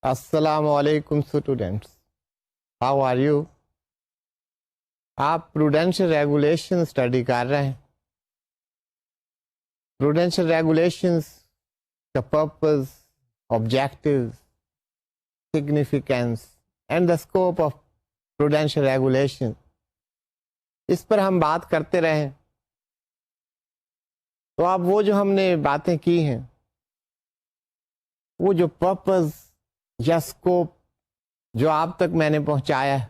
السلام علیکم students, how are you? آپ پروڈینشیل ریگولیشن اسٹڈی کر رہے ہیں. پروڈینشیل ریگولیشنس کا purpose, objectives, significance and the scope of prudential regulation, اس پر ہم بات کرتے رہے. تو اب وہ جو ہم نے باتیں کی ہیں، وہ جو پرپز یا اسکوپ جو آپ تک میں نے پہنچایا ہے،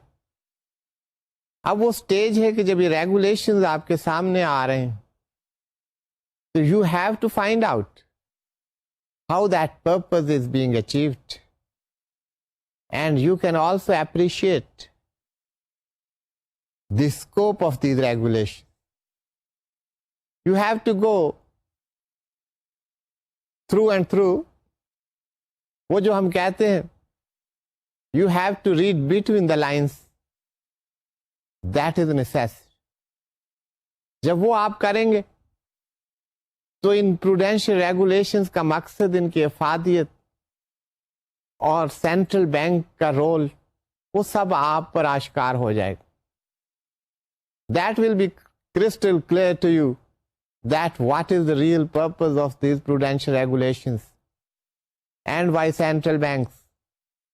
اب وہ اسٹیج ہے کہ جب یہ ریگولیشنز آپ کے سامنے آ رہے ہیں تو you have to find out how that purpose is being achieved and you can also appreciate the scope of these regulation. You have to go through and through. وہ جو ہم کہتے ہیں you have to read between the lines, that is necessary. جب وہ آپ کریں گے تو ان پروڈینشیل ریگولیشنز کا مقصد، ان کی افادیت اور سینٹرل بینک کا رول، وہ سب آپ پر آشکار ہو جائے گا. That will be crystal clear to you that what is the real purpose of these prudential regulations and why central banks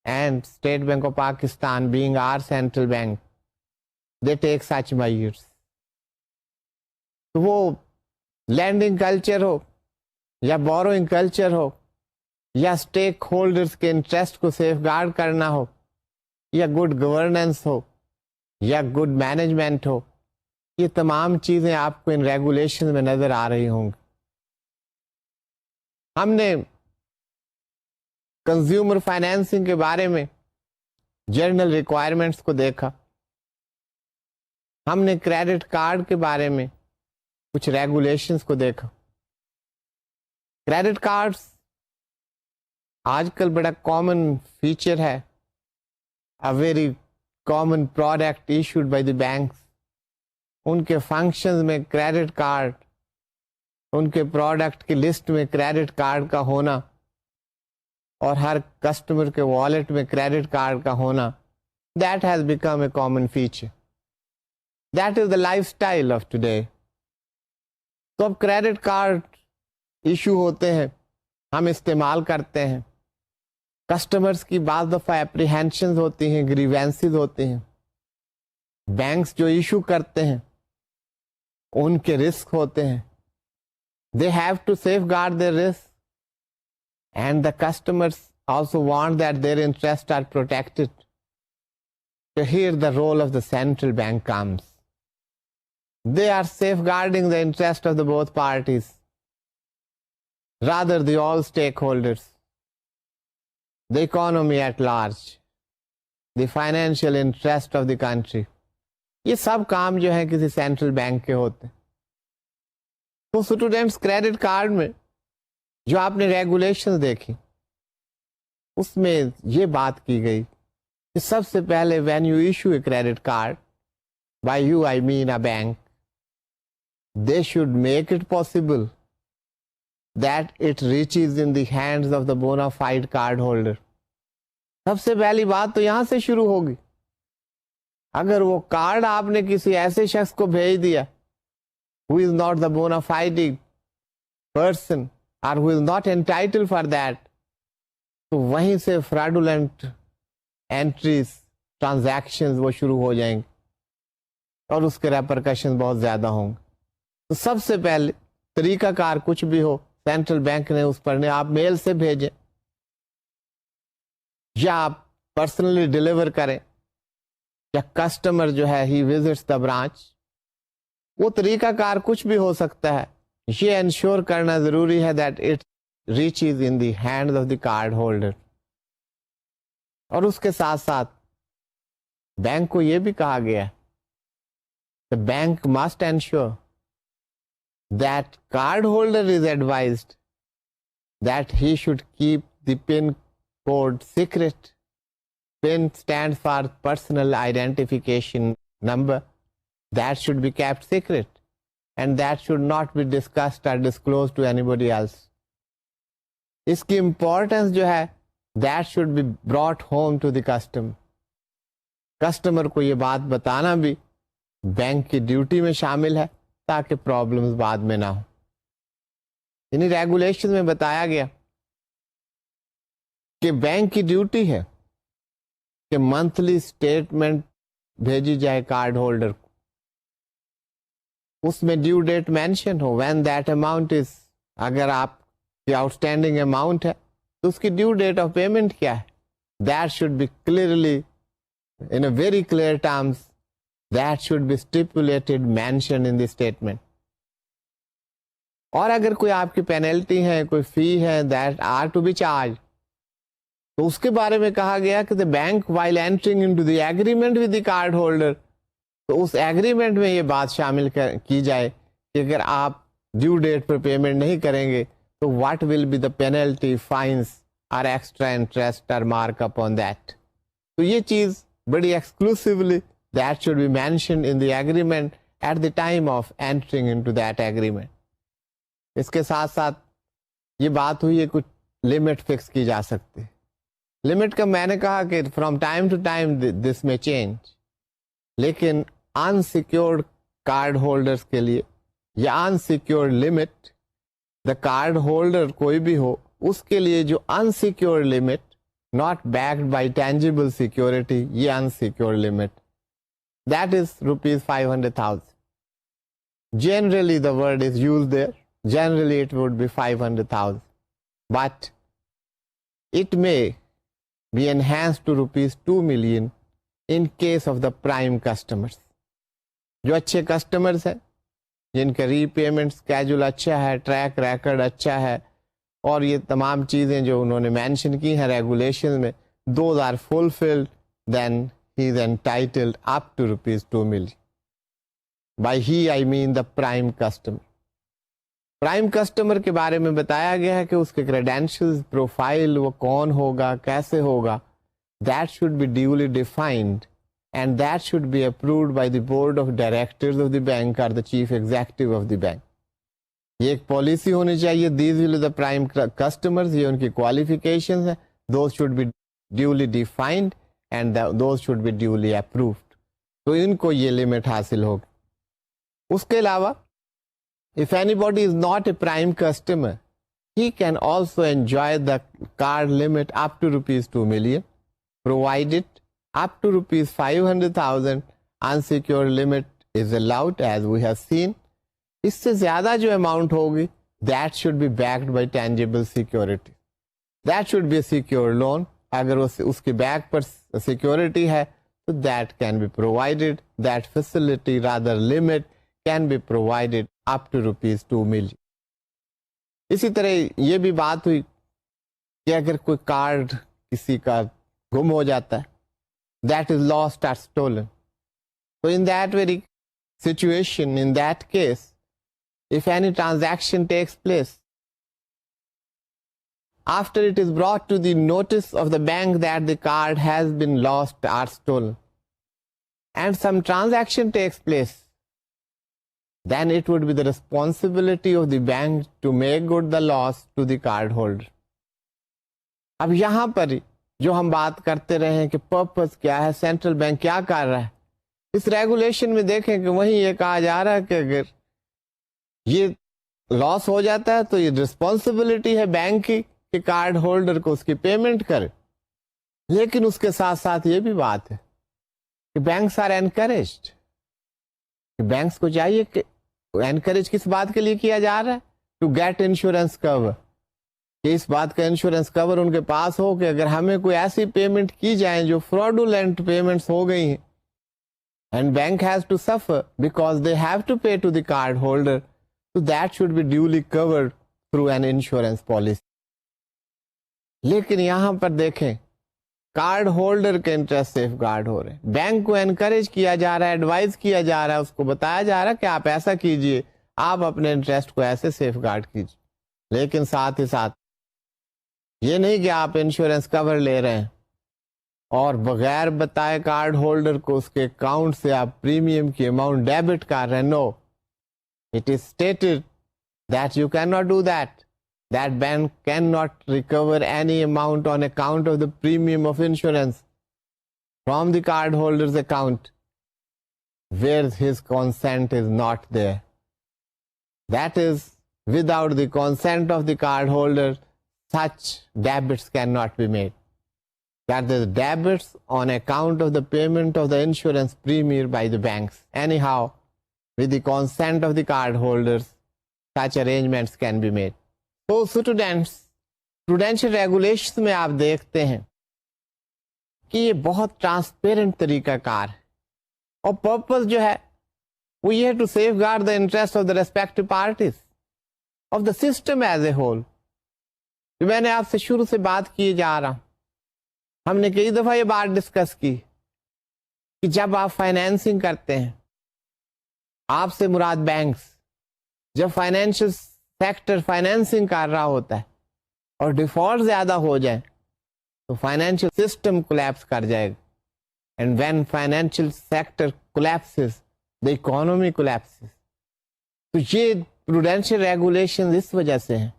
and State Bank of Pakistan, being our central bank, they take such measures. تو وہ lending culture ہو یا borrowing culture ہو یا stack holders کے interest کو safe guard کرنا ہو یا good governance ہو یا good management ہو، یہ تمام چیزیں آپ کو ان ریگولیشن میں نظر آ رہی ہوں گی. ہم نے کنزیومر فائنینسنگ کے بارے میں جنرل ریکوائرمنٹس کو دیکھا. ہم نے کریڈٹ کارڈ کے بارے میں کچھ ریگولیشنز کو دیکھا. کریڈٹ کارڈز آج کل بڑا کامن فیچر ہے، a very common product issued by the banks. ان کے فنکشنز میں کریڈٹ کارڈ، ان کے پروڈکٹ کی لسٹ میں کریڈٹ کارڈ کا ہونا اور ہر کسٹمر کے والیٹ میں کریڈٹ کارڈ کا ہونا، that has become a common feature. That is the life style of today. تو اب کریڈٹ کارڈ ایشو ہوتے ہیں، ہم استعمال کرتے ہیں. کسٹمرز کی بعض دفعہ اپریہینشنز ہوتی ہیں، گریوینسز ہوتے ہیں. بینکس جو ایشو کرتے ہیں ان کے رسک ہوتے ہیں. They have to safeguard their risk and the customers also want that their interest are protected. So here the role of the central bank comes. They are safeguarding the interest of the both parties, rather the all stakeholders, the economy at large, the financial interest of the country. یہ سب کام جو ہے کسی central bank کے ہوتے ہیں. تو students, credit card میں جو آپ نے ریگولیشن دیکھی، اس میں یہ بات کی گئی کہ سب سے پہلے when you issue a credit card, by you I mean a bank, they should make it possible that it reaches in the hands of the bona fide card holder. سب سے پہلی بات تو یہاں سے شروع ہوگی. اگر وہ کارڈ آپ نے کسی ایسے شخص کو بھیج دیا who is not the bona fide person or who is not entitled for that, تو وہیں سے fraudulent entries, transactions وہ شروع ہو جائیں گے اور اس کے ریپرکشن بہت زیادہ ہوں گے. تو سب سے پہلے طریقہ کار کچھ بھی ہو، سینٹرل بینک نے اس پر آپ میل سے بھیجیں یا آپ پرسنلی ڈلیور کریں یا کسٹمر جو ہے ہی وزٹس دا برانچ. وہ طریقہ کار کچھ بھی ہو سکتا ہے. یہ انشور کرنا ضروری ہے that it reaches in the hands of the card holder. اور اس کے ساتھ ساتھ بینک کو یہ بھی کہا گیا ہے bank must ensure that card holder is advised that he should keep the pin code secret. PIN stands for personal identification number. That should be kept secret and that should not be discussed or disclosed to anybody else. اس کی importance جو ہے that should be brought home to the customer. Customer کو یہ بات بتانا بھی bank کی duty میں شامل ہے تاکہ پرابلمز بعد میں نہ ہو. یعنی ریگولیشن میں بتایا گیا کہ بینک کی ڈیوٹی ہے کہ منتھلی اسٹیٹمنٹ بھیجی جائے کارڈ ہولڈر کو, اس میں ڈیو ڈیٹ مینشن ہو, وین دیٹ اماؤنٹ از, اگر آپ کی آؤٹ اسٹینڈنگ اماؤنٹ ہے تو اس کی ڈیو ڈیٹ آف پیمنٹ کیا ہے, that should be clearly in a very clear terms, that should be stipulated, mentioned in the statement. اور اگر کوئی آپ کی پینلٹی ہے, کوئی فی ہے, that are to be charged, تو اس کے بارے میں کہا گیا کہ the bank while entering into the agreement with the card holder, تو اس ایگریمنٹ میں یہ بات شامل کی جائے کہ اگر آپ ڈیو ڈیٹ پر پیمنٹ نہیں کریں گے تو what will be the penalty, fines or extra interest or mark upon that. تو یہ چیز بڑی ایکسکلوسively that should be mentioned in the agreement at the time of entering into that agreement. اس کے ساتھ ساتھ یہ بات ہوئی ہے کچھ لمٹ فکس کی جا سکتی. لمٹ کا میں نے کہا کہ from time to time this may change, لیکن unsecured کارڈ ہولڈرز کے لیے یا unsecured limit, the card holder کوئی بھی ہو اس کے لیے جو unsecured limit not backed by tangible security, یہ unsecured limit, that is rupees 500,000. Generally the word is used there, generally it would be 500,000, but it may be enhanced to rupees 2 million in case of the prime customers. جو اچھے customers ہیں, جن کا ری payment schedule اچھا ہے, track record اچھا ہے, اور یہ تمام چیزیں جو انہوں نے مینشن کی ہیں ریگولیشن میں, those are fulfilled, then he is entitled up to rupees 2 million. By he I mean the prime customer. Prime customer کے بارے میں بتایا گیا ہے کہ اس کے کریڈینشیلز, پروفائل, وہ کون ہوگا, کیسے ہوگا, that should be duly defined and that should be approved by the board of directors of the bank or the chief executive of the bank. یہ ایک پالیسی ہونی چاہیے, these will the prime customers, یہ ان کی qualifications ہیں, those should be duly defined and those should be duly approved. تو ان کو یہ لمٹ حاصل ہوگی. اس کے علاوہ if anybody is not a prime customer, he can also enjoy the card limit up to rupees 2 million, provided up to rupees 500,000 unsecured limit is allowed, as we have seen. اس سے زیادہ جو amount ہوگی that should be backed by tangible security. That should be a secure loan. اگر اس کے back پر security ہے تو that can be provided, that facility rather limit can be provided up to rupees 2 million. اسی طرح یہ بھی بات ہوئی کہ اگر کوئی کارڈ کسی کا گم ہو جاتا ہے, that is lost or stolen. So in that very situation, in that case, if any transaction takes place, after it is brought to the notice of the bank that the card has been lost or stolen, and some transaction takes place, then it would be the responsibility of the bank to make good the loss to the card holder. اب یہاں پر جو ہم بات کرتے رہے ہیں کہ purpose کیا ہے, سینٹرل بینک کیا کر رہا ہے, اس ریگولیشن میں دیکھیں کہ وہیں یہ کہا جا رہا ہے کہ اگر یہ لاس ہو جاتا ہے تو یہ رسپانسبلٹی ہے بینک کی کہ کارڈ ہولڈر کو اس کی پیمنٹ کرے. لیکن اس کے ساتھ ساتھ یہ بھی بات ہے کہ بینکس آر انکریجڈ, بینکس کو چاہیے کہ انکریج کس بات کے لیے کیا جا رہا ہے, ٹو گیٹ انشورنس کور, کہ اس بات کا انشورنس کور ان کے پاس ہو کہ اگر ہمیں کوئی ایسی پیمنٹ کی جائیں جو فراڈولنٹ پیمنٹس ہو گئی ہیں, and bank has to suffer because they have to pay to the card holder, so that should be duly covered through an insurance policy. لیکن یہاں پر دیکھیں کارڈ ہولڈر کے انٹرسٹ سیف گارڈ ہو رہے ہیں, بینک کو انکریج کیا جا رہا ہے, ایڈوائز کیا جا رہا ہے, اس کو بتایا جا رہا ہے کہ آپ ایسا کیجئے, آپ اپنے انٹرسٹ کو ایسے سیف گارڈ کیجئے. لیکن ساتھ ہی ساتھ یہ نہیں کہ آپ انشورنس کور لے رہے ہیں اور بغیر بتائے کارڈ ہولڈر کو اس کے اکاؤنٹ سے آپ پریمیم کی اماؤنٹ ڈیبٹ کر رہے ہیں. نو, it is stated that you cannot do that. that bank cannot recover any amount on account of the premium of insurance from the cardholder's account where his consent is not there. That is, without the consent of the cardholder, such debits cannot be made. That is, debits on account of the payment of the insurance premium by the banks. Anyhow, with the consent of the cardholders, such arrangements can be made. So students, prudential regulations میں آپ دیکھتے ہیں کہ یہ بہت transparent طریقہ کار ہے اور پرپز جو ہے وہ یہ to safeguard the interest of the respective parties of the system as a whole. میں نے آپ سے شروع سے بات کیے جا رہا ہوں, ہم نے کئی دفعہ یہ بات ڈسکس کی کہ جب آپ فائنینسنگ کرتے ہیں, آپ سے مراد بینکس, جب فائنینشیل سیکٹر فائنینسنگ کر رہا ہوتا ہے اور ڈیفالٹ زیادہ ہو جائے تو فائنینشیل سسٹم کولیپس کر جائے گا. And when financial sector collapses the economy collapses. تو یہ پروڈینشیل ریگولیشن اس وجہ سے ہیں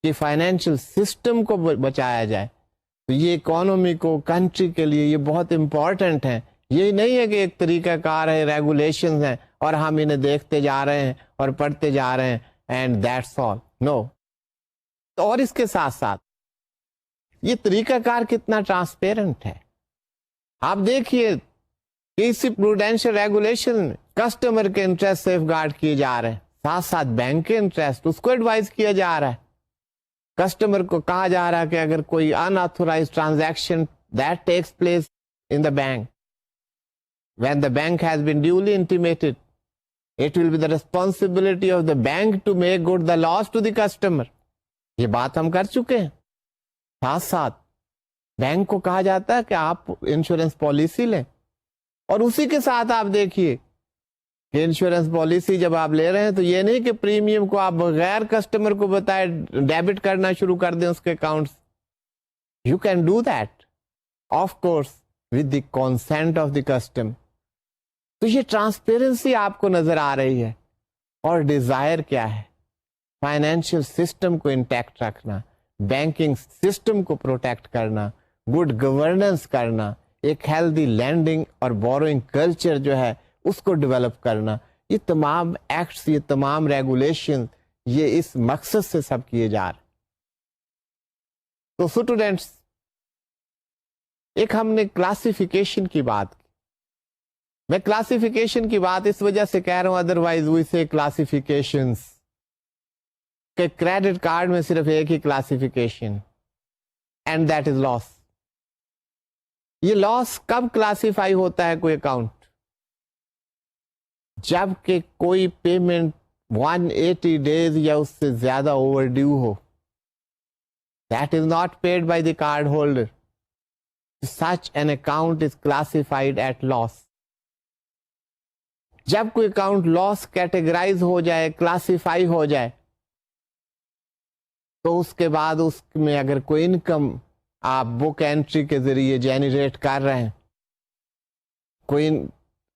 کہ فائنینشیل سسٹم کو بچایا جائے. تو یہ اکانومی کو, کنٹری کے لیے یہ بہت امپورٹنٹ ہے. یہ نہیں ہے کہ ایک طریقہ کار ہے, ریگولیشنز ہیں اور ہم انہیں دیکھتے جا رہے ہیں اور پڑھتے جا رہے ہیں اینڈ دیٹس آل. نو. اور اس کے ساتھ ساتھ یہ طریقہ کار کتنا ٹرانسپیرنٹ ہے. آپ دیکھیے کہ اسی پروڈینشیل ریگولیشن میں کسٹمر کے انٹرسٹ سیف گارڈ کیے جا رہے ہیں, ساتھ ساتھ بینک کے انٹرسٹ اس کو ایڈوائز کیا جا رہا ہے. کسٹمر کو کہا جا رہا ہے کہ اگر کوئی unauthorized transaction that takes place in the bank when the bank has been duly intimated, it will be the responsibility of the bank to make good the loss to the customer. یہ بات ہم کر چکے ہیں. ساتھ ساتھ bank کو کہا جاتا ہے کہ آپ انشورنس پالیسی لیں, اور اسی کے ساتھ آپ دیکھیے کہ انشورنس پالیسی جب آپ لے رہے ہیں تو یہ نہیں کہ پریمیم کو آپ بغیر کسٹمر کو بتائے ڈیبٹ کرنا شروع کر دیں اس کے account. You can do that of course with the consent of the customer. تو یہ ٹرانسپیرنسی آپ کو نظر آ رہی ہے. اور ڈیزائر کیا ہے؟ فائنینشیل سسٹم کو انٹیکٹ رکھنا, بینکنگ سسٹم کو پروٹیکٹ کرنا, گڈ گورننس کرنا, ایک ہیلدی لینڈنگ اور بوروئنگ کلچر جو ہے اس کو ڈیولپ کرنا. یہ تمام ایکٹس, یہ تمام ریگولیشن, یہ اس مقصد سے سب کیے جا رہے. تو اسٹوڈینٹس, ایک ہم نے کلاسیفیکیشن کی بات کی. میں کلاسیفیکیشن کی بات اس وجہ سے کہہ رہا ہوں, ادروائز وی سے کلاسیفیکیشنز, کہ کریڈٹ کارڈ میں صرف ایک ہی کلاسیفیکیشن, اینڈ دیٹ از لاس. یہ لاس کب کلاسیفائی ہوتا ہے کوئی اکاؤنٹ؟ جب کہ کوئی پیمنٹ 180 days یا اس سے زیادہ اوور ڈیو ہو. That is not paid by the card holder. Such an account is classified at loss. جب کوئی اکاؤنٹ لاس کیٹیگرائز ہو جائے, کلاسیفائی ہو جائے, تو اس کے بعد اس میں اگر کوئی انکم آپ بک انٹری کے ذریعے جنریٹ کر رہے ہیں, کوئی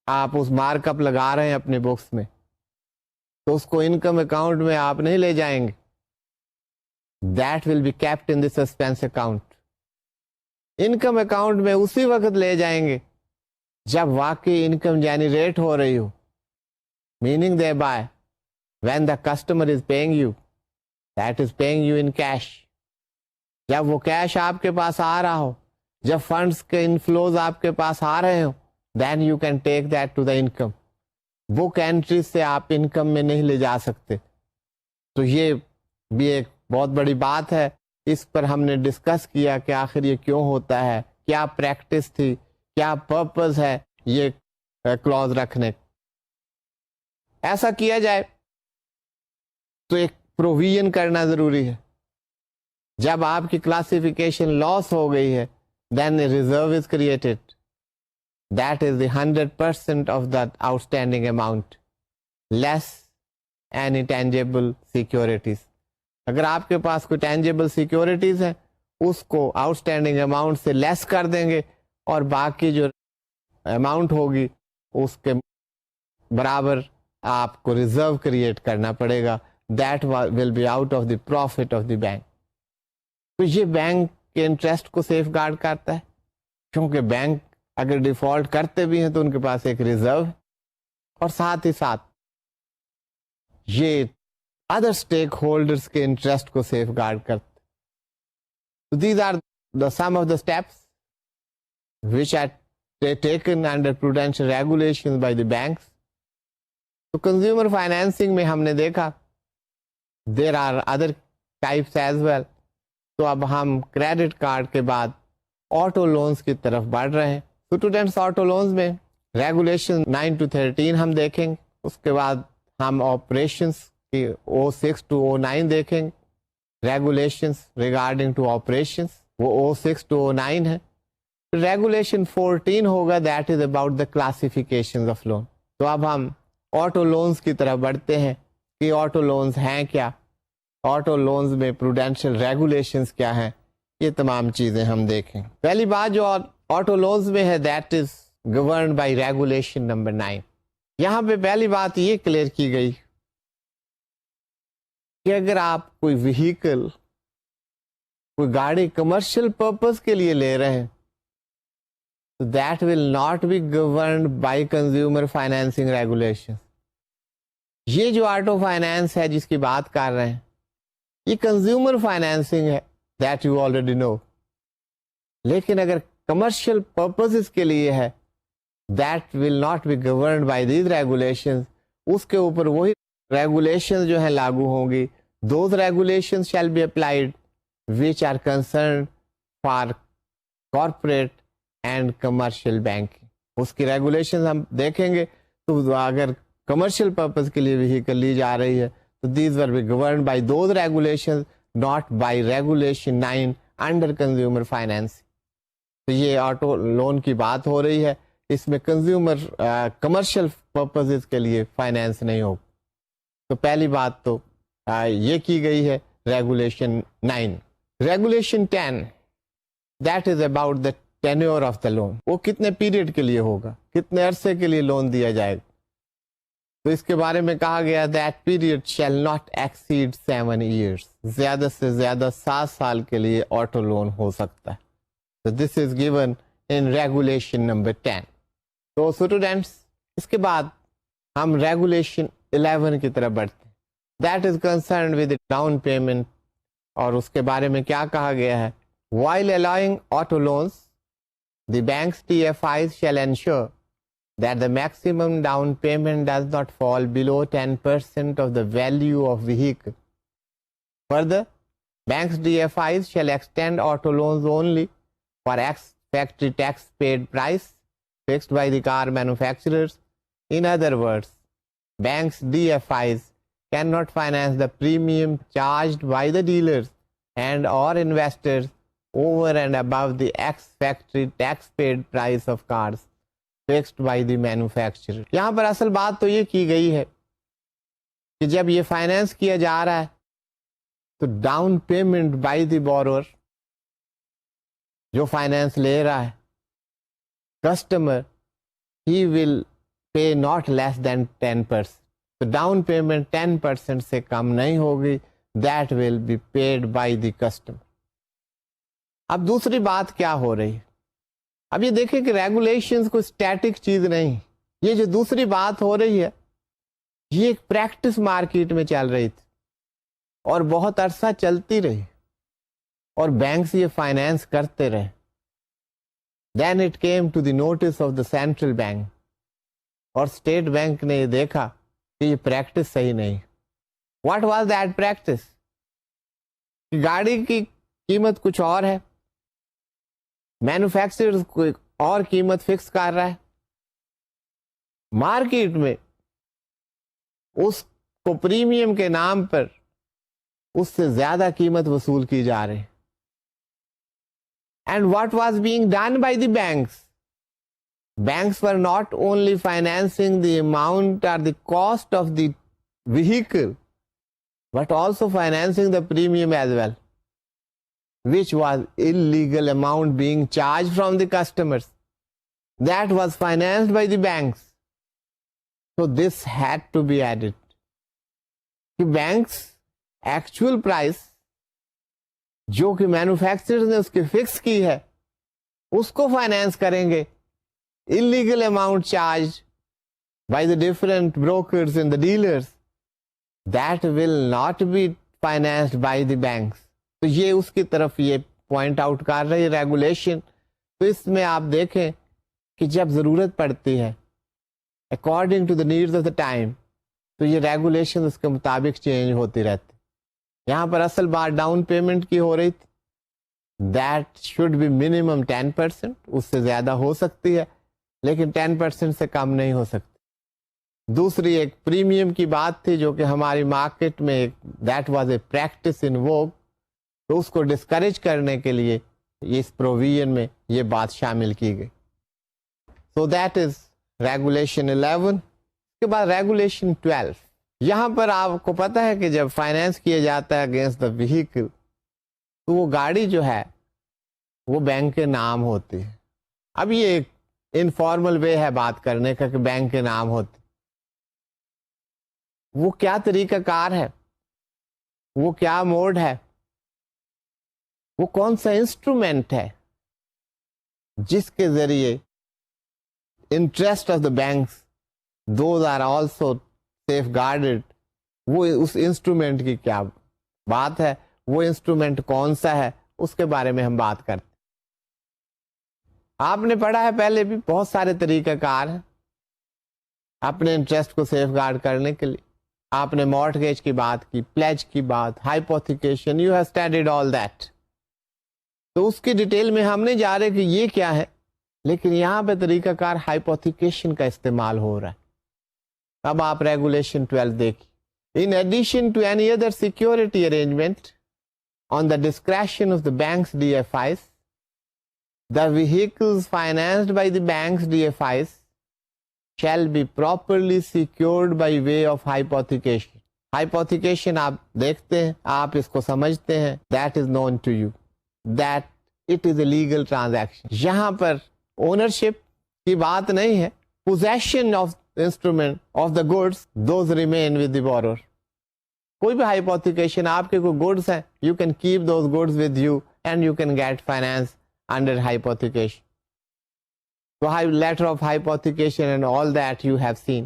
آپ اس مارک اپ لگا رہے ہیں اپنے بکس میں, تو اس کو انکم اکاؤنٹ میں آپ نہیں لے جائیں گے. That will be kept in the suspense account. Income account میں اسی وقت لے جائیں گے جب واقعی انکم جنریٹ ہو رہی ہو. meaning thereby when the customer is paying you, that is paying you in cash. جب وہ کیش آپ کے پاس آ رہا ہو, جب فنڈز کے انفلوز آپ کے پاس آ رہے ہو, then you can take that to the income. Book entry سے آپ انکم میں نہیں لے جا سکتے. تو یہ بھی ایک بہت بڑی بات ہے. اس پر ہم نے ڈسکس کیا کہ آخر یہ کیوں ہوتا ہے, کیا پریکٹس تھی, کیا پرپز ہے یہ کلوز رکھنے. ایسا کیا جائے تو ایک پروویژن کرنا ضروری ہے. جب آپ کی کلاسیفیکیشن لاس ہو گئی ہے, then a reserve is created. That is the 100% of the outstanding amount, less any tangible securities. اگر آپ کے پاس کوئی tangible securities ہیں, اس کو outstanding amount سے لیس کر دیں گے, اور باقی جو اماؤنٹ ہوگی اس کے برابر آپ کو ریزرو کریٹ کرنا پڑے گا. that will be out of the profit of the bank. تو یہ بینک کے انٹرسٹ کو سیف گارڈ کرتا ہے، کیونکہ بینک اگر ڈیفالٹ کرتے بھی ہیں تو ان کے پاس ایک ریزرو ہے، اور ساتھ ہی ساتھ یہ ادر اسٹیک ہولڈرس کے انٹرسٹ کو سیف گارڈ کرتے. These are the some of the steps which are taken under prudential regulations by the banks. تو consumer financing میں ہم نے دیکھا there are other types as well. تو اب ہم کریڈٹ کارڈ کے بعد آٹو لونز کی طرف بڑھ رہے ہیں. اسٹوڈینٹس آٹو لونز میں ریگولیشن 9 to 13 ہم دیکھیں گے، اس کے بعد ہم آپریشنس کی 06 to 09 دیکھیں گے. ریگولیشنس ریگارڈنگ ٹو آپریشنس وہ 06 to 09 ہے. ریگولیشن 14 ہوگا that is about the classification of loan. تو اب ہم آٹو لونز کی طرف بڑھتے ہیں کہ آٹو لونز ہیں کیا، آٹو لونز میں پروڈینشیل ریگولیشنز کیا ہیں، یہ تمام چیزیں ہم دیکھیں. پہلی بات جو آٹو لونز میں ہے that is governed by regulation number 9. یہاں پہ پہلی بات یہ کلیئر کی گئی کہ اگر آپ کوئی وہیکل، کوئی گاڑی کمرشل پرپز کے لیے لے رہے ہیں تو that will not be governed by consumer financing regulation. یہ جو آٹو فائنینس ہے جس کی بات کر رہے ہیں یہ کنزیومر فائنینسنگ ہے، دیٹ یو آلریڈی نو. لیکن اگر کمرشل پرپزز کے لیے ہے that will not be governed by these regulation. اس کے اوپر وہی ریگولیشن جو ہیں لاگو ہوں گی. Those regulation shall be applied which are concerned for corporate and commercial banking. اس کی ریگولیشن ہم دیکھیں گے. تو اگر کمرشل پرپز کے لیے وہیکل لی جا رہی ہے تو these will be governed by those regulations, not by regulation 9 under consumer finance. تو یہ آٹو لون کی بات ہو رہی ہے، اس میں کنزیومر کمرشل پرپزز کے لیے فائنینس نہیں ہوگا. تو پہلی بات تو یہ کی گئی ہے regulation 9. Regulation 10 that is about the tenure of the loan. وہ کتنے پیریڈ کے لیے ہوگا، کتنے عرصے کے لیے لون دیا جائے گا. تو اس کے بارے میں کہا گیا that period shall not exceed 7 years. زیادہ سے زیادہ 7 سال کے لیے آٹو لون ہو سکتا ہے. تو this is given in regulation number 10. تو اسٹوڈینٹس اس کے بعد ہم ریگولیشن 11 کی طرف بڑھتے ہیں. That is concerned with down payment. اور اس کے بارے میں کیا کہا گیا ہے، while allowing auto loans the bank's DFIs shall ensure that the maximum down payment does not fall below 10% of the value of vehicle. Further, bank's DFIs shall extend auto loans only for ex-factory tax paid price fixed by the car manufacturers. In other words, bank's DFIs cannot finance the premium charged by the dealers and or investors over and above the ex-factory tax paid price of cars fixed by the manufacturer. یہاں پر اصل بات تو یہ کی گئی ہے کہ جب یہ فائنینس کیا جا رہا ہے تو down payment by the borrower, جو فائنینس لے رہا ہے customer, he will pay not less دین 10%. تو ڈاؤن پیمنٹ 10% سے کم نہیں ہوگی. That will be paid by the customer. اب دوسری بات کیا ہو رہی ہے، اب یہ دیکھیں کہ ریگولیشنز کوئی اسٹیٹک چیز نہیں. یہ جو دوسری بات ہو رہی ہے یہ ایک پریکٹس مارکیٹ میں چل رہی تھی اور بہت عرصہ چلتی رہی اور بینکس یہ فائنینس کرتے رہے. Then it came to the notice of the central bank, اور اسٹیٹ بینک نے یہ دیکھا کہ یہ پریکٹس صحیح نہیں. What was that practice? گاڑی کی قیمت کچھ اور ہے، مینوفیکچرر کوئی اور قیمت فکس کر رہا ہے، مارکیٹ میں اس کو پریمیم کے نام پر اس سے زیادہ قیمت وصول کی جا رہی. And what was being done by the banks? Banks were not only financing the amount or the cost of the vehicle, but also financing the premium as well, which was illegal amount being charged from the customers. That was financed by the banks. So this had to be added. کہ banks actual price جو کہ manufacturer نے اس کی fix کی ہے اس کو finance کریں گے. illegal amount charged by the different brokers and the dealers, that will not be financed by the banks. تو یہ اس کی طرف یہ پوائنٹ آؤٹ کر رہی ریگولیشن. تو اس میں آپ دیکھیں کہ جب ضرورت پڑتی ہے according to the needs of the time تو یہ ریگولیشن اس کے مطابق چینج ہوتی رہتی. یہاں پر اصل بات ڈاؤن پیمنٹ کی ہو رہی تھی, دیٹ شوڈ بی منیمم 10%, اس سے زیادہ ہو سکتی ہے لیکن 10% سے کم نہیں ہو سکتی. دوسری ایک پریمیم کی بات تھی جو کہ ہماری مارکیٹ میں that was a practice in vogue, تو اس کو ڈسکریج کرنے کے لیے اس پروویژن میں یہ بات شامل کی گئی. So that is regulation 11. اس کے بعد ریگولیشن 12. یہاں پر آپ کو پتہ ہے کہ جب فائنینس کیا جاتا ہے اگینسٹ دا وہیکل تو وہ گاڑی جو ہے وہ بینک کے نام ہوتی ہے. اب یہ ایک انفارمل وے ہے بات کرنے کا کہ بینک کے نام ہوتے. وہ کیا طریقہ کار ہے, وہ کیا موڈ ہے, وہ کون سا انسٹرومنٹ ہے جس کے ذریعے interest of the banks those are also safeguarded. وہ اس انسٹرومنٹ کی کیا بات ہے, وہ انسٹرومنٹ کون سا ہے, اس کے بارے میں ہم بات کرتے. آپ نے پڑھا ہے پہلے بھی بہت سارے طریقہ کار ہیں اپنے انٹرسٹ کو سیف گارڈ کرنے کے لیے. آپ نے مارٹگیج کی بات کی, پلیج کی بات, hypothecation, you have studied all that. تو اس کی ڈیٹیل میں ہم نہیں جا رہے کہ یہ کیا ہے, لیکن یہاں پہ طریقہ کار ہائپوتھیکیشن کا استعمال ہو رہا ہے. اب آپ ریگولیشن 12 دیکھیے. In addition to any other security arrangement on the discretion of the bank's DFIs, the vehicles financed by the bank's DFIs shall be properly secured by way of hypothecation. Hypothecation آپ دیکھتے ہیں, آپ اس کو سمجھتے ہیں, that is known to you, that it is a legal transaction. یہاں پر ownership کی بات نہیں ہے, possession of instrument of the goods, those remain with the borrower. کوئی بھی hypothecation آپ کے کوئی goods ہیں, you can keep those goods with you and you can get finance under hypothecation. So letter of hypothecation and all that you have seen.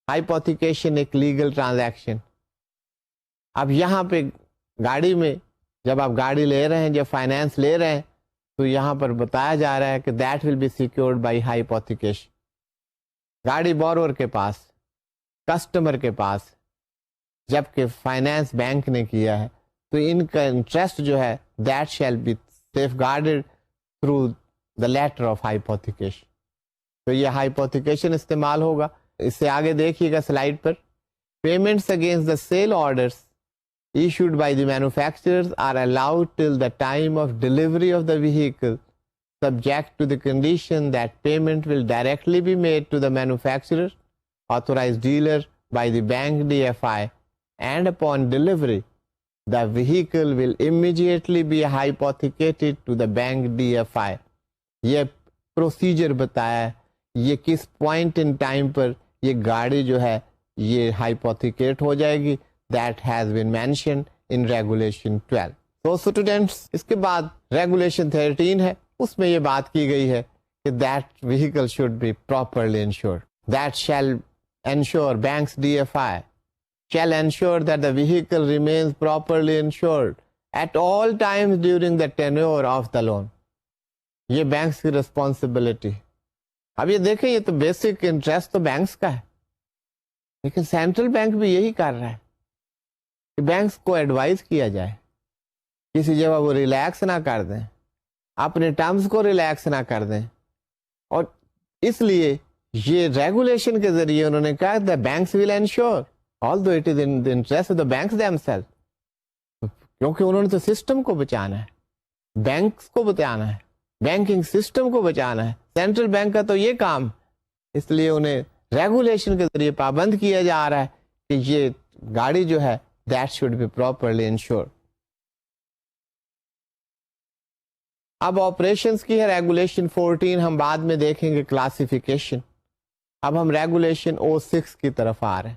Hypothecation ایک legal transaction. اب یہاں پہ گاڑی میں جب آپ گاڑی لے رہے ہیں, جب فائنینس لے رہے ہیں, تو یہاں پر بتایا جا رہا ہے کہ that will be secured by hypothecation. گاڑی بورور کے پاس, کسٹمر کے پاس, جبکہ فائنینس بینک نے کیا ہے, تو ان کا انٹرسٹ جو ہے that shall be safeguarded through the letter of hypothecation. تو یہ hypothecation استعمال ہوگا. اس سے آگے دیکھیے گا سلائڈ پر. Payments against the sale orders issued by the manufacturers are allowed till the time of delivery of the vehicle, subject to the condition that payment will directly be made to the manufacturer, authorized dealer by the bank DFI, and upon delivery, the vehicle will immediately be hypothecated to the bank DFI. یہ procedure بتایا ہے, یہ کس point in time پر یہ گاڑی جو ہے یہ ہائپوتھیکیٹ ہو جائے گی. That has been mentioned in regulation 12. So students, اس کے بعد regulation 13 ہے, اس میں یہ بات کی گئی ہے کہ that vehicle should be properly insured. That shall ensure, banks DFI shall ensure that the vehicle remains properly insured at all times during the tenure of the loan. یہ بینکس کی ریسپانسبلٹی. اب یہ دیکھیں, یہ تو بیسک انٹرسٹ تو banks کا ہے, لیکن سینٹرل بینک بھی یہی کر رہا ہے کہ بینکس کو ایڈوائز کیا جائے کسی جگہ وہ ریلیکس نہ کر دیں, اپنے ٹرمز کو ریلیکس نہ کر دیں. اور اس لیے یہ ریگولیشن کے ذریعے انہوں نے کہا the banks will ensure although it is in the interest of the banks themselves, کیونکہ انہوں نے تو سسٹم کو بچانا ہے, بینکس کو بچانا ہے, بینکنگ سسٹم کو بچانا ہے. سینٹرل بینک کا تو یہ کام, اس لیے انہیں ریگولیشن کے ذریعے پابند کیا جا رہا ہے کہ یہ گاڑی جو ہے that should be properly insured. اب آپریشنز کی ہے ریگولیشن 14, ہم بعد میں دیکھیں گے کلاسیفیکیشن. اب ہم ریگولیشن 06 کی طرف آ رہے ہیں.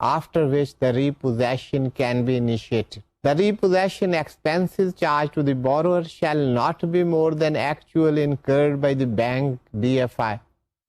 after which the repossession can be initiated. The repossession expenses charged to the borrower shall not be more than actually incurred by the bank DFI.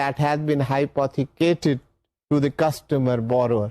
that has been hypothecated to the customer borrower.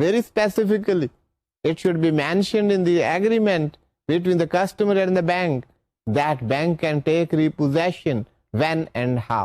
very specifically. It should be mentioned in the agreement between the customer and the bank that bank can take repossession when and how.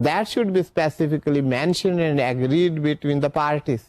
that should be specifically mentioned and agreed between the parties.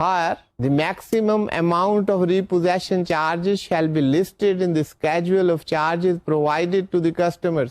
However, the maximum amount of repossession charges shall be listed in the schedule of charges provided to the customers.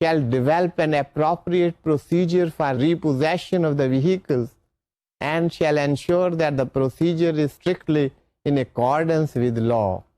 shall develop an appropriate procedure for repossession of the vehicles and shall ensure that the procedure is strictly in accordance with law.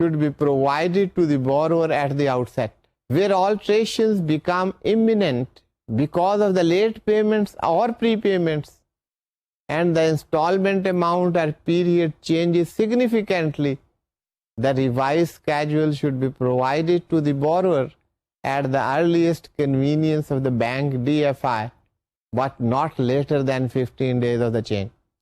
should be provided to the borrower at the outset. Where alterations become imminent because of the late payments or prepayments and the installment amount or period changes significantly, the revised schedule should be provided to the borrower at the earliest convenience of the bank DFI, but not later than 15 days of the change.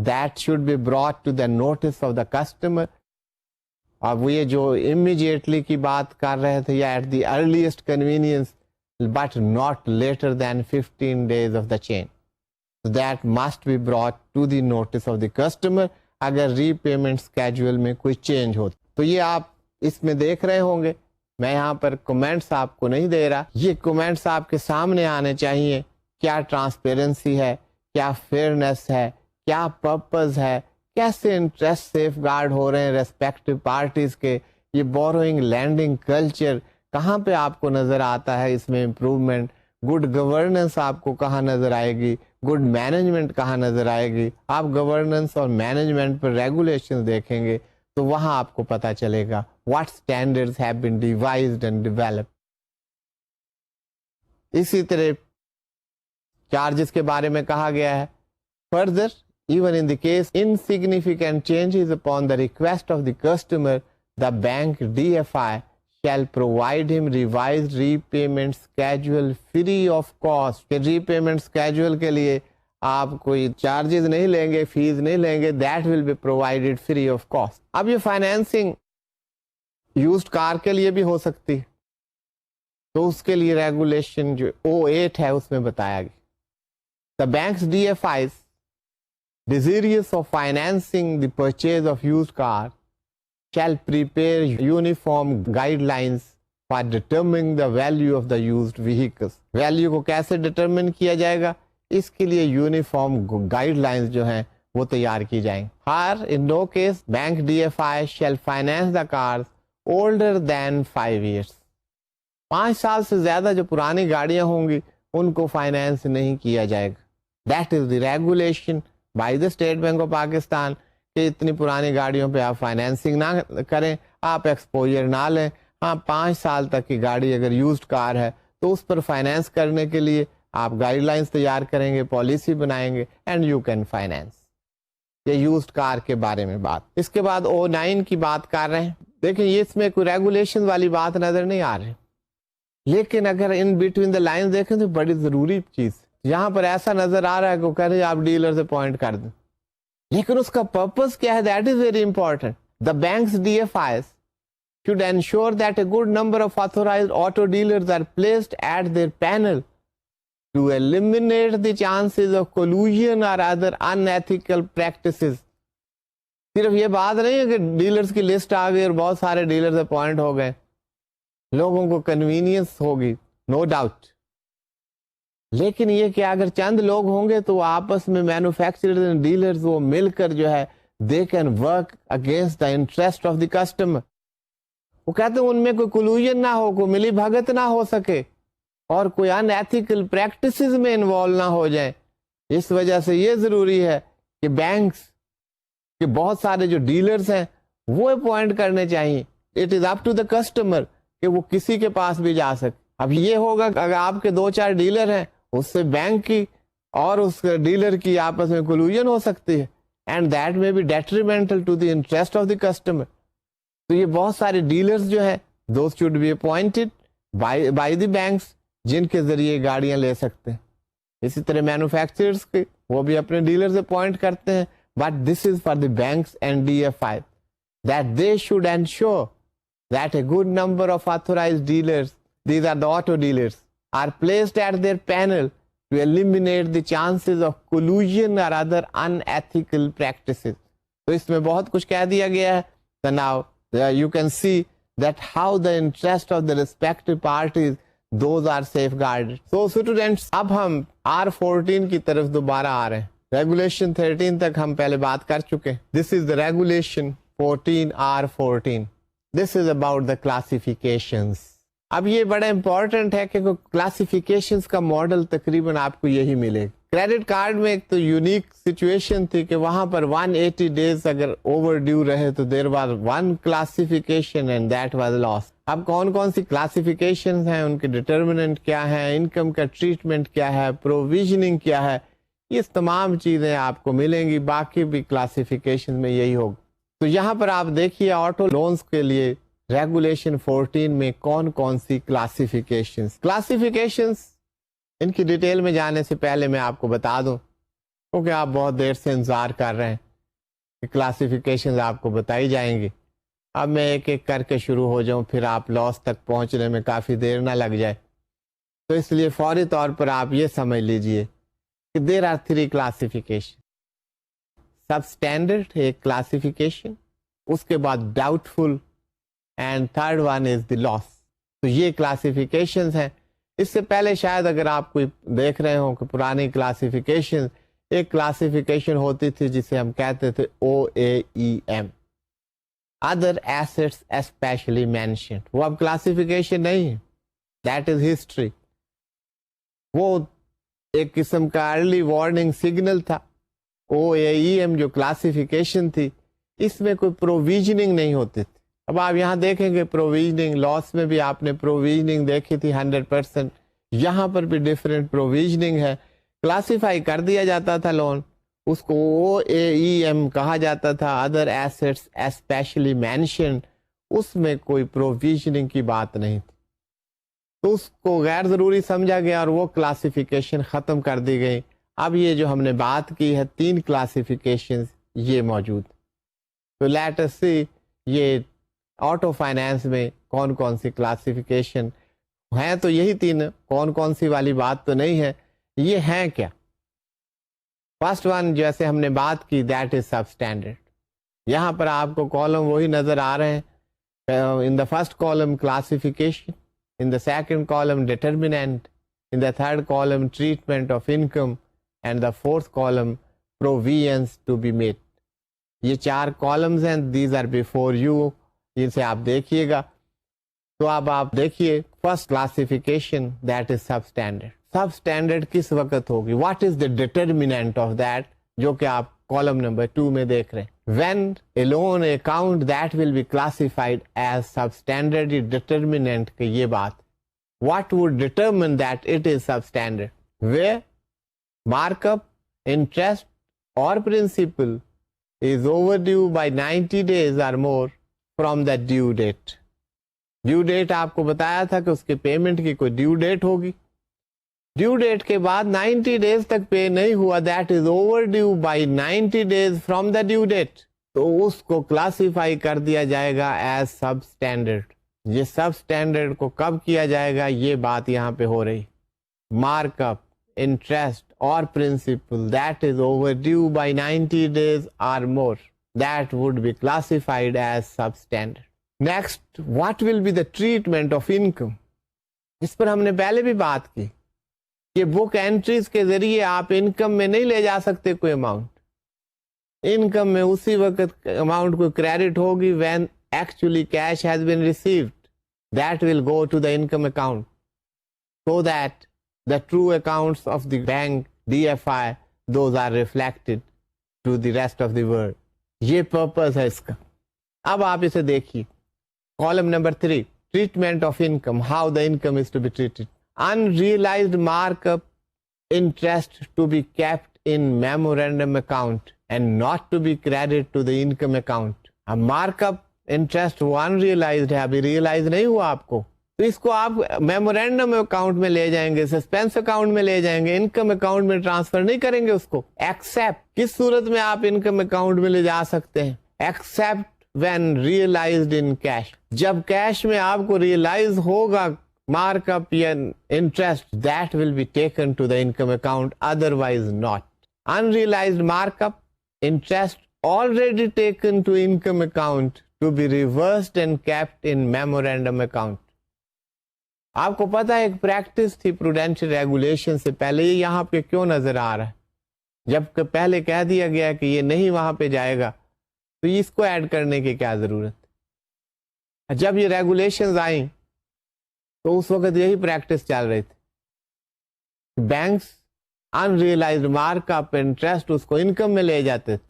that should be brought to the notice of the customer. اب وہ یہ جو immediately کی بات کر رہے تھے یا at the earliest convenience but not later than 15 days of the chain. So that must be brought to the notice of the customer اگر ری پیمنٹ اسکیجول میں کوئی چینج ہو. تو یہ آپ اس میں دیکھ رہے ہوں گے, میں یہاں پر کمنٹس آپ کو نہیں دے رہا, یہ کمنٹس آپ کے سامنے آنے چاہیے. کیا ٹرانسپیرنسی ہے, کیا فیئرنیس ہے, کیا پرپز ہے, کیسے انٹرسٹ سیف گارڈ ہو رہے ہیں ریسپیکٹو پارٹیز کے, یہ بوروئنگ لینڈنگ کلچر کہاں پہ آپ کو نظر آتا ہے, اس میں امپروومنٹ, گڈ گورننس آپ کو کہاں نظر آئے گی, گڈ مینجمنٹ کہاں نظر آئے گی. آپ گورننس اور مینجمنٹ پر ریگولیشن دیکھیں گے تو وہاں آپ کو پتا چلے گا what standards have been devised and developed. اسی طرح چارجز کے بارے میں کہا گیا ہے, further even in the case insignificant changes upon the request of the customer, the bank DFI shall provide him revised repayment schedule free of cost. کہ repayment schedule کے لیے آپ کوئی چارجز نہیں لیں گے, فیس نہیں لیں گے, that will be provided free of cost. اب یہ فائنینسنگ یوزڈ کار کے لیے بھی ہو سکتی ہے, تو اس کے لیے ریگولیشن جو 08 ہے اس میں بتایا گیا. The bank's DFIs desirous of financing the purchase of used car shall prepare uniform guidelines for determining the value of the used vehicles. Value کو کیسے determine کیا جائے گا, اس کے لیے یونیفارم گائیڈ لائنز جو ہیں وہ تیار کی جائیں. ہر in no case bank DFI shall finance the cars older than 5 years. 5 سال سے زیادہ جو پرانی گاڑیاں ہوں گی ان کو فائنینس نہیں کیا جائے گا. That is the regulation by the state bank of Pakistan کہ اتنی پرانی گاڑیوں پہ آپ فائنینسنگ نہ کریں, آپ ایکسپوجر نہ لیں. ہاں 5 سال تک کی گاڑی اگر یوزڈ کار ہے تو اس پر فائنینس کرنے کے لیے آپ گائیڈ لائنس تیار کریں گے, پالیسی بنائیں گے, اینڈ یو کین فائنینس. یہ یوزڈ کار کے بارے میں بات. اس کے بعد 09 کی بات کر رہے ہیں. دیکھیں یہ اس میں کوئی ریگولیشن والی بات نظر نہیں آ رہی, لیکن اگر ان بٹوین دا لائن دیکھیں تو بڑی ضروری چیز. یہاں پر ایسا نظر آ رہا ہے کہ کہہ رہے آپ ڈیلر سے اپوائنٹ کر دیں, لیکن اس کا پرپز کیا ہے, that is very important. The banks DFIs should ensure that a good number of authorized auto dealers are placed at their panel to eliminate the chances of collusion or other unethical practices. صرف یہ بات نہیں ہے کہ dealers کی list آ گئی اور بہت سارے ڈیلرز اپوائنٹ ہو گئے, لوگوں کو کنوینئنس ہوگی, نو ڈاؤٹ, لیکن یہ کہ اگر چند لوگ ہوں گے تو آپس میں مینوفیکچررز اینڈ ڈیلرز وہ مل کر جو ہے they can work against the interest of the customer. وہ کہتے ہیں ان میں کوئی کلوژن نہ ہو, کوئی ملی بھگت نہ ہو سکے اور کوئی ان ایتھیکل پریکٹسز میں انوالو نہ ہو جائیں. اس وجہ سے یہ ضروری ہے کہ بینکس کے بہت سارے جو ڈیلرز ہیں وہ اپوائنٹ کرنے چاہیے. It is up to the customer کہ وہ کسی کے پاس بھی جا سکے. اب یہ ہوگا کہ اگر آپ کے 2-4 ڈیلر ہیں, اس سے بینک کی اور اس ڈیلر کی آپس میں کلوژن ہو سکتی ہے, and that may be detrimental to the interest of the customer. تو یہ بہت سارے ڈیلرز جو ہیں those should be appointed by the banks جن کے ذریعے گاڑیاں لے سکتے ہیں. اسی طرح مینوفیکچررز کے وہ بھی اپنے ڈیلرز اپوائنٹ کرتے ہیں, but this is for the banks and DFI that they should ensure that a good number of authorized dealers, these are the auto dealers, are placed at their panel to eliminate the chances of collusion or other unethical practices. تو اس میں بہت کچھ کہہ دیا گیا ہے. So now you can see that how the interest of the respective parties those are safeguarded. So students, اب ہم R14 کی طرف دوبارہ آ رہے ہیں. Regulation 13 تک ہم پہلے بات کر چکے. This is the Regulation 14 R14. This is about the classifications. اب یہ بڑا امپورٹنٹ ہے کہ کلاسیفیکیشنز کا ماڈل تقریباً آپ کو یہی ملے. کریڈٹ کارڈ میں ایک تو یونیک سچویشن تھی کہ وہاں پر 180 days اگر اوور ڈیو رہے تو there was one classification and that was loss. اب کون کون سی کلاسیفیکیشنز ہیں, ان کے ڈٹرمنٹ کیا ہے, انکم کا ٹریٹمنٹ کیا ہے, پروویژننگ کیا ہے, یہ تمام چیزیں آپ کو ملیں گی. باقی بھی کلاسیفیکیشن میں یہی ہوگا. تو یہاں پر آپ دیکھیے آٹو لونز کے لیے ریگولیشن 14 میں کون کون سی کلاسیفیکیشنز ان کی ڈیٹیل میں جانے سے پہلے میں آپ کو بتا دوں کیونکہ آپ بہت دیر سے انتظار کر رہے ہیں کہ کلاسیفیکیشنز آپ کو بتائی جائیں گی. اب میں ایک ایک کر کے شروع ہو جاؤں، پھر آپ لاس تک پہنچنے میں کافی دیر نہ لگ جائے. تو اس لیے فوری طور پر آپ یہ سمجھ لیجئے کہ there are 3 classification. Sub standard ایک کلاسیفیکیشن، اس کے بعد doubtful, and third one is the loss. تو یہ کلاسیفیکیشنز ہیں. اس سے پہلے شاید اگر آپ کوئی دیکھ رہے ہوں کہ پرانی کلاسیفیکیشن، ایک کلاسیفیکیشن ہوتی تھی جسے ہم کہتے تھے OAEM، other assets especially mentioned. وہ اب کلاسیفیکیشن نہیں ہے، دیٹ از ہسٹری. وہ ایک قسم کا ارلی وارننگ سگنل تھا. OAEM جو کلاسیفیکیشن تھی، اس میں کوئی پروویژننگ نہیں ہوتی تھی. اب آپ یہاں دیکھیں گے پروویژننگ، لاس میں بھی آپ نے پروویژننگ دیکھی تھی 100%. یہاں پر بھی ڈفرینٹ پروویژننگ ہے. کلاسیفائی کر دیا جاتا تھا لون، اس کو OAEM کہا جاتا تھا، ادر ایسٹس اسپیشلی مینشنڈ. اس میں کوئی پروویژننگ کی بات نہیں تھی، تو اس کو غیر ضروری سمجھا گیا اور وہ کلاسیفیکیشن ختم کر دی گئی. اب یہ جو ہم نے بات کی ہے 3 کلاسیفیکیشن یہ موجود. تو لیٹ اس سی یہ آٹو فائنینس میں کون کون سی کلاسیفیکیشن ہیں. تو یہی 3، کون کون سی والی بات تو نہیں ہے. یہ ہیں کیا؟ فرسٹ ون جیسے ہم نے بات کی، دیٹ از سب اسٹینڈرڈ. یہاں پر آپ کو کالم وہی نظر آ رہے ہیں. In the first column classification, in the second column determinant, in the third column treatment of income, and the fourth column provisions to be made. یہ 4 columns ہیں. these are before you. جن سے آپ دیکھیے گا. تو اب آپ دیکھیے first classification, that is substandard. substandard کس وقت ہوگی؟ what is the determinant of that؟ جو کہ آپ column number 2 میں دیکھ رہے ہیں. when a loan account that will be classified as substandard is determinant کہ یہ بات. what would determine that it is substandard? where markup, interest or principal is overdue by 90 days or more from the due date. Due date آپ کو بتایا تھا کہ اس کے payment کی کوئی ڈیو ڈیٹ ہوگی. ڈیو ڈیٹ کے بعد 90 ڈیز تک پے نہیں ہوا، that is overdue by 90 days from the due date. تو اس کو کلاسیفائی کر دیا جائے گا ایز سب اسٹینڈرڈ. یہ سب اسٹینڈرڈ کو کب کیا جائے گا؟ یہ بات یہاں پہ ہو رہی. مارک اپ، انٹرسٹ اور principle that is overdue by 90 days or more, that would be classified as substandard. Next, what will be the treatment of income? اس پر ہم نے پہلے بھی بات کی کہ بک انٹریز کے ذریعے آپ انکم میں نہیں لے جا سکتے کوئی اماؤنٹ. انکم میں اسی وقت اماؤنٹ کو کریڈٹ ہوگی when actually cash has been received. That will go to the income account so that the true accounts of the bank, DFI, those are reflected to the rest of the world. یہ purpose ہے اس کا. اب آپ اسے دیکھیے. Column number 3, treatment of income, how the income is to be treated. Unrealized markup interest to be kept in memorandum account and not to be credited to the income account. اب markup interest وہ unrealized ہے، ابھی realise نہیں ہوا آپ کو، تو اس کو آپ میمورینڈم اکاؤنٹ میں لے جائیں گے، سسپینس اکاؤنٹ میں لے جائیں گے، انکم اکاؤنٹ میں ٹرانسفر نہیں کریں گے اس کو. ایکسپٹ کس صورت میں آپ انکم اکاؤنٹ میں لے جا سکتے ہیں؟ Accept when realized in cash. جب کیش میں آپ کو ریئلائز ہوگا مارک اپ یا interest, that will be taken to the income account, otherwise not. Unrealized markup interest already taken to income account to be reversed and kept in memorandum account. آپ کو پتا ہے ایک پریکٹس تھی prudential regulation سے پہلے، یہ یہاں پہ کیوں نظر آ رہا ہے؟ جب کہ پہلے کہہ دیا گیا کہ یہ نہیں وہاں پہ جائے گا، تو اس کو ایڈ کرنے کی کیا ضرورت؟ جب یہ ریگولیشنز آئیں تو اس وقت یہی پریکٹس چل رہی تھی. بینکس انریلائزڈ مارک اپ انٹرسٹ اس کو انکم میں لے جاتے تھے.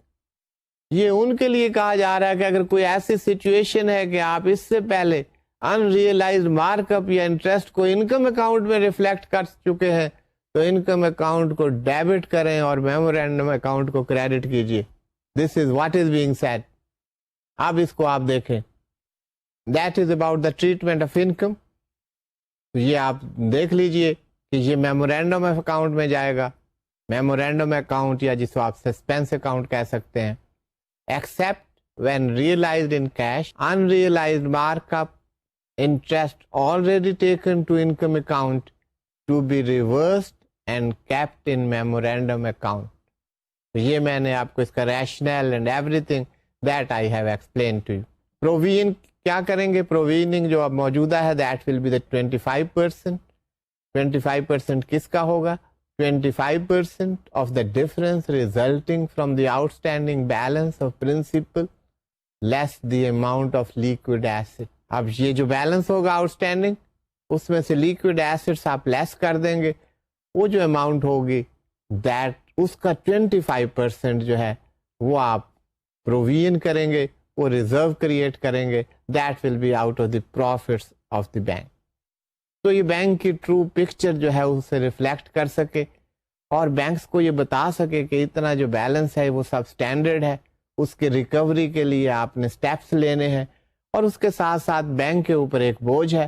یہ ان کے لیے کہا جا رہا ہے کہ اگر کوئی ایسی سچویشن ہے کہ آپ اس سے پہلے انریلائزڈ مارک اپ یا انٹرسٹ کو انکم اکاؤنٹ میں ریفلیکٹ کر چکے ہیں، تو انکم اکاؤنٹ کو ڈیبٹ کریں اور میمورینڈم اکاؤنٹ کو کریڈٹ کیجیے. This is what is being said. اب اس کو آپ دیکھیں. That is about the treatment of income. یہ آپ دیکھ لیجئے کہ یہ میمورینڈم آف اکاؤنٹ میں جائے گا. میمورینڈم اکاؤنٹ یا جس کو آپ سسپینس اکاؤنٹ کہہ سکتے ہیں. Accept when realized in cash, unrealized markup, interest already taken to income account to be reversed and kept in memorandum account. یہ میں نے آپ کو اس کا rational and everything that I have explain to you. Provision کیا کریں گے؟ پروویژنگ جو اب موجودہ ہے دیٹ ول بی دا 25%. 25% کس کا ہوگا؟ 25% of the difference resulting from the outstanding balance of principal less the amount of liquid asset. اب یہ جو بیلنس ہوگا آؤٹ اسٹینڈنگ اس میں سے لیکوڈ ایسٹس آپ لیس کر دیں گے. وہ جو اماؤنٹ ہوگی دیٹ اس کا 25% جو ہے وہ آپ پروویژن کریں گے, وہ ریزرو کریٹ کریں گے. That will be out of the profits of the bank. تو یہ بینک کی ٹرو پکچر جو ہے اسے ریفلیکٹ کر سکے اور بینکس کو یہ بتا سکے کہ اتنا جو بیلنس ہے وہ سب اسٹینڈرڈ ہے, اس کے ریکوری کے لیے آپ نے سٹیپس لینے ہیں. اور اس کے ساتھ ساتھ بینک کے اوپر ایک بوجھ ہے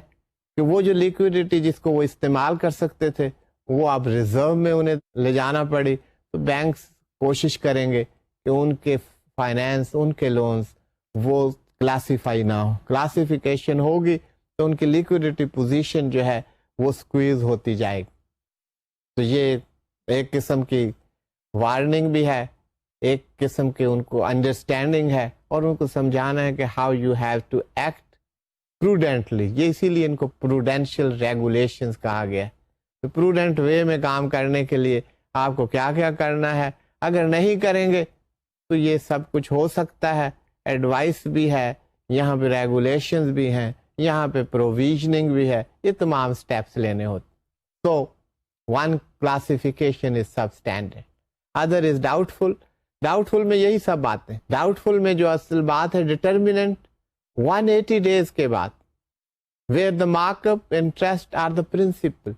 کہ وہ جو لیکوڈیٹی جس کو وہ استعمال کر سکتے تھے وہ اب ریزرو میں انہیں لے جانا پڑی. تو بینکس کوشش کریں گے کہ ان کے فائنینس, ان کے لونز وہ کلاسیفائی نہ ہو. کلاسیفیکیشن ہوگی تو ان کی لیکوڈیٹی پوزیشن جو ہے وہ سکویز ہوتی جائے گی. تو یہ ایک قسم کی وارننگ بھی ہے, ایک قسم کے ان کو انڈرسٹینڈنگ ہے اور ان کو سمجھانا ہے کہ how you have to act prudently. یہ اسی لیے ان کو پروڈینشیل ریگولیشنز کہا گیا ہے. تو پروڈینٹ وے میں کام کرنے کے لیے آپ کو کیا کیا کرنا ہے, اگر نہیں کریں گے تو یہ سب کچھ ہو سکتا ہے. ایڈوائس بھی ہے, یہاں پہ ریگولیشنز بھی ہیں, یہاں پہ پروویژننگ بھی ہے, یہ تمام سٹیپس لینے ہوتے. تو one classification is sub standard, other is doubtful. Doubtful میں یہی سب باتیں. ڈاؤٹ فل میں جو اصل بات ہے ڈٹرمننٹ 180 days کے بعد where the markup interest or the principal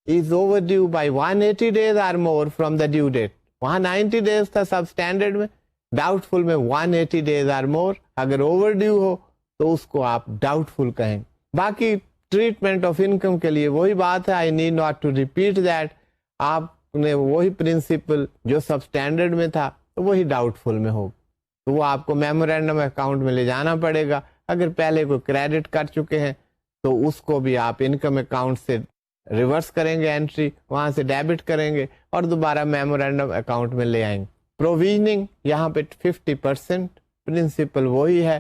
is overdue by 180 days or more from the due date. وہاں 90 days تھا سب اسٹینڈرڈ میں, ڈاؤٹ فل میں 180 days or more. اگر اوور ڈیو ہو تو اس کو آپ ڈاؤٹ فل کہیں. باقی ٹریٹمنٹ آف انکم کے لیے وہی بات ہے, I need not to repeat that. آپ نے وہی پرنسپل جو سب اسٹینڈرڈ میں تھا وہی ڈاؤٹ فل میں ہوگا, تو وہ آپ کو میمورینڈم اکاؤنٹ میں لے جانا پڑے گا. اگر پہلے کوئی کریڈٹ کر چکے ہیں تو اس کو بھی آپ انکم اکاؤنٹ سے ریورس کریں گے, انٹری وہاں سے ڈیبٹ کریں گے اور دوبارہ میمورینڈم اکاؤنٹ میں لے آئیں گے. پروویژننگ یہاں پہ 50%, پرنسپل وہی ہے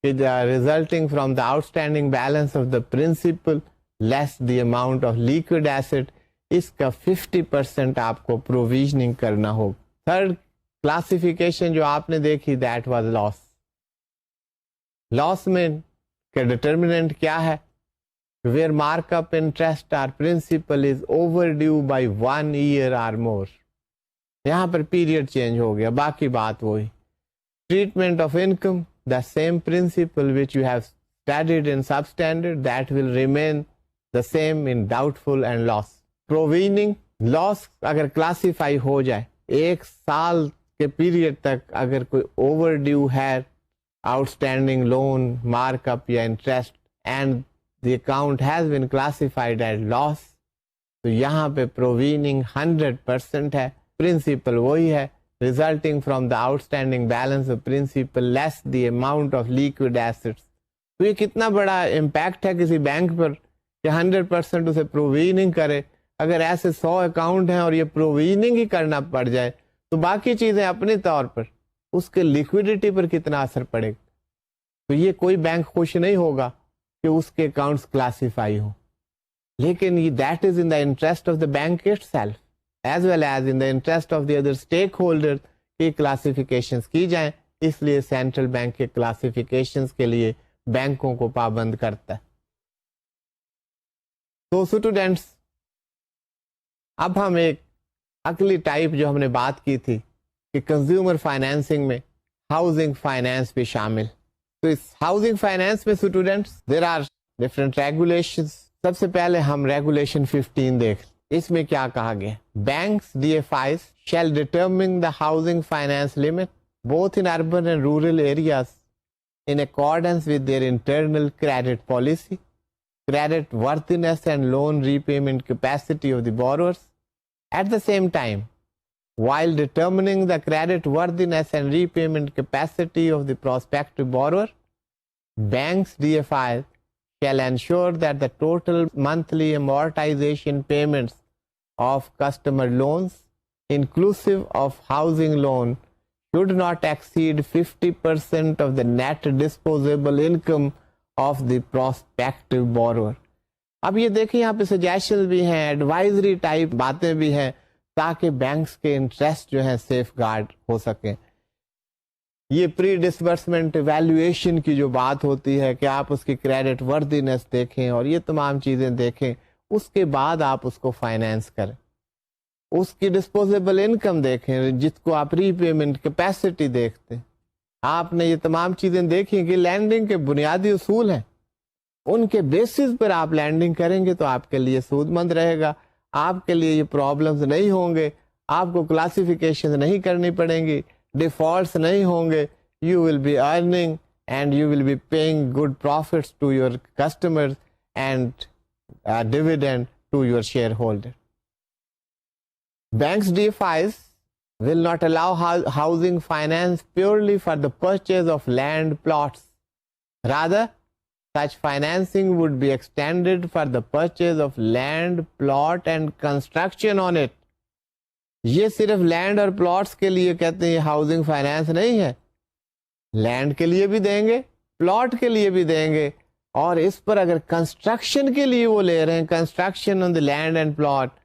کہ resulting from the outstanding balance of the principal less the amount of liquid asset, اس کا 50% آپ کو پروویژننگ کرنا ہوگا. تھرڈ کلاسیفیکیشن جو آپ نے دیکھی دیٹ واز لاس. لاس میں کا ڈٹرمننٹ کیا ہے؟ where markup interest or principal is overdue by 1 year or more. یہاں پر پیریڈ چینج ہو گیا, باقی بات وہی. Treatment of income the same principle which you have studied in substandard that will remain the same in doubtful and loss. Provisioning loss اگر classify ہو جائے, ایک سال کے پیریڈ تک اگر کوئی اوور ڈیو ہے outstanding loan mark up یا interest and the account has been classified as loss, تو یہاں پہ provisioning 100% ہے, principal وہی ہے, resulting from the outstanding balance of principal less the amount of liquid assets. تو یہ کتنا بڑا امپیکٹ ہے کسی بینک پر کہ 100% اسے provisioning کرے. اگر ایسے 100 اکاؤنٹ ہیں اور یہ provisioning ہی کرنا پڑ جائے تو باقی چیزیں اپنے طور پر اس کے liquidity پر کتنا اثر پڑے گا. تو یہ کوئی بینک خوش نہیں ہوگا کہ اس کے اکاؤنٹس کلاسیفائی ہوں, لیکن that is in the interest of the bank itself as well as in the interest of the other stakeholder کی کلاسیفیکیشنز کی جائیں. اس لیے سینٹرل بینک کے کلاسیفیکیشنز کے لیے بینکوں کو پابند کرتا ہے. تو اسٹوڈینٹس اب ہم ایک اگلی ٹائپ جو ہم نے بات کی تھی کہ کنزیومر فائنینسنگ میں ہاؤسنگ فائنینس بھی شامل. تو اس ہاؤسنگ فائنینس میں students there are different regulations. سب سے پہلے ہم ریگولیشن 15 دیکھ. اس میں کیا کہا گیا؟ Banks D F Is shall determine the housing finance limit both in urban and rural areas in accordance with their internal credit policy, credit worthiness and loan repayment capacity of the borrowers. At the same time, while determining the credit worthiness and repayment capacity of the prospective borrower, banks DFIs shall ensure that the total monthly amortization payments of customer loans, inclusive of housing loan, should not exceed 50% of the net disposable income of the prospective borrower. اب یہ دیکھیں یہاں پہ suggestion بھی ہیں, advisory type باتیں بھی ہیں, تاکہ بینکس کے انٹرسٹ جو ہیں سیف گارڈ ہو سکیں. یہ پری ڈسبرسمنٹ ایویلویشن کی جو بات ہوتی ہے کہ آپ اس کی کریڈٹ وردینس دیکھیں اور یہ تمام چیزیں دیکھیں, اس کے بعد آپ اس کو فائنینس کریں. اس کی ڈسپوزیبل انکم دیکھیں, جس کو آپ ری پیمنٹ کیپیسٹی دیکھتے ہیں. آپ نے یہ تمام چیزیں دیکھیں کہ لینڈنگ کے بنیادی اصول ہیں, ان کے بیسس پر آپ لینڈنگ کریں گے تو آپ کے لیے سود مند رہے گا, آپ کے لیے یہ پرابلمز نہیں ہوں گے, آپ کو کلاسیفیکیشن نہیں کرنی پڑیں گی, ڈیفالٹس نہیں ہوں گے. You will be earning and you will be paying good profits to your customers and dividend to your shareholder. Banks DFIs will not allow housing finance purely for the purchase of land plots. Rather, such financing would be extended for the purchase of land, plot and construction on it. یہ صرف land اور plots کے لیے کہتے ہیں housing finance نہیں ہے. Land کے لیے بھی دیں گے, پلاٹ کے لیے بھی دیں گے, اور اس پر اگر کنسٹرکشن کے لیے وہ لے رہے ہیں, construction on the land and plot,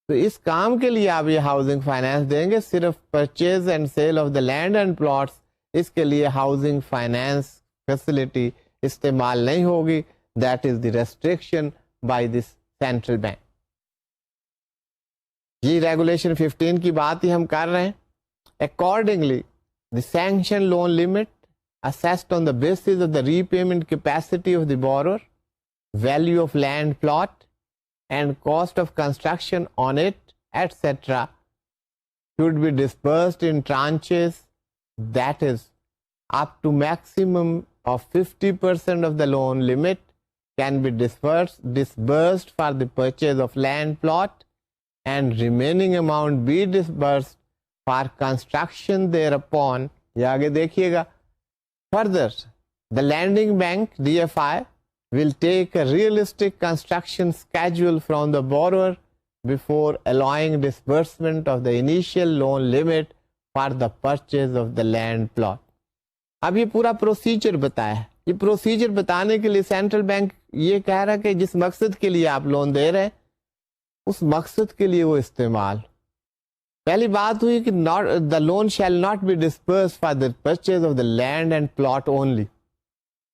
تو اس کام کے لیے آپ یہ ہاؤسنگ فائنانس دیں گے. صرف purchase and sale of the land and plots, اس کے لیے ہاؤسنگ فائنانس فیسلٹی استعمال نہیں ہوگی. That is the restriction by this central bank. یہ ریگولیشن 15 کی بات ہی ہم کر رہے ہیں. Accordingly the sanction loan limit assessed on the basis of the repayment capacity of the borrower, value of land plot and cost of construction on it, etc., should be disbursed in tranches, that is, up to maximum of 50% of the loan limit can be disbursed for the purchase of land plot, and remaining amount be disbursed for construction thereupon. یہ آگے دیکھیے گا. Further, the lending bank DFI will take a realistic construction schedule from the borrower before allowing disbursement of the initial loan limit for the purchase of the land plot. اب یہ پورا procedure بتایا ہے. یہ procedure بتانے کے لیے central bank یہ کہہ رہا ہے کہ جس مقصد کے لیے آپ لون دے رہے ہیں اس مقصد کے لیے وہ استعمال. پہلی بات ہوئی کہ the loan shall not be disbursed for the purchase of the land and plot only.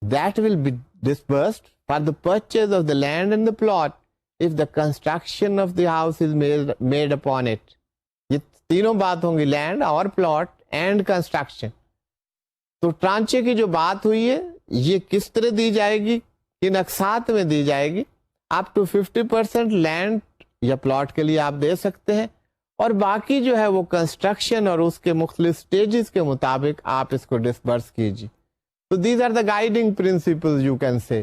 That will be disbursed for the purchase of the land and the plot if the construction of the house is made upon it. یہ تینوں بات ہوں گی, land اور plot and construction. تو ٹرانچے کی جو بات ہوئی ہے یہ کس طرح دی جائے گی, کن اقساط میں دی جائے گی. اپ ٹو 50% لینڈ یا پلاٹ کے لیے آپ دے سکتے ہیں, اور باقی جو ہے وہ کنسٹرکشن اور اس کے مختلف سٹیجز کے مطابق آپ اس کو ڈسبرس کیجیے. تو these are the guiding principles you can say.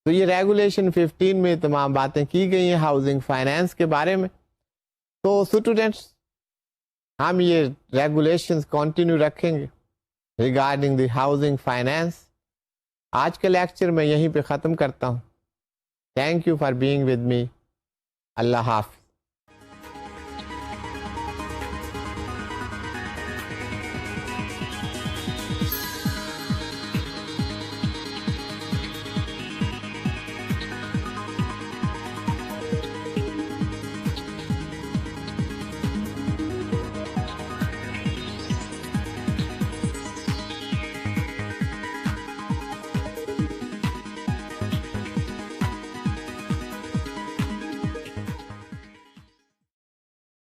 تو یہ ریگولیشن 15 میں تمام باتیں کی گئی ہیں ہاؤسنگ فائنانس کے بارے میں. تو اسٹوڈینٹس ہم یہ ریگولیشنز کنٹینیو رکھیں گے ریگارڈنگ دی ہاؤسنگ فائنانس. آج کا لیکچر میں یہیں پہ ختم کرتا ہوں. Thank you for being with me. اللہ حافظ.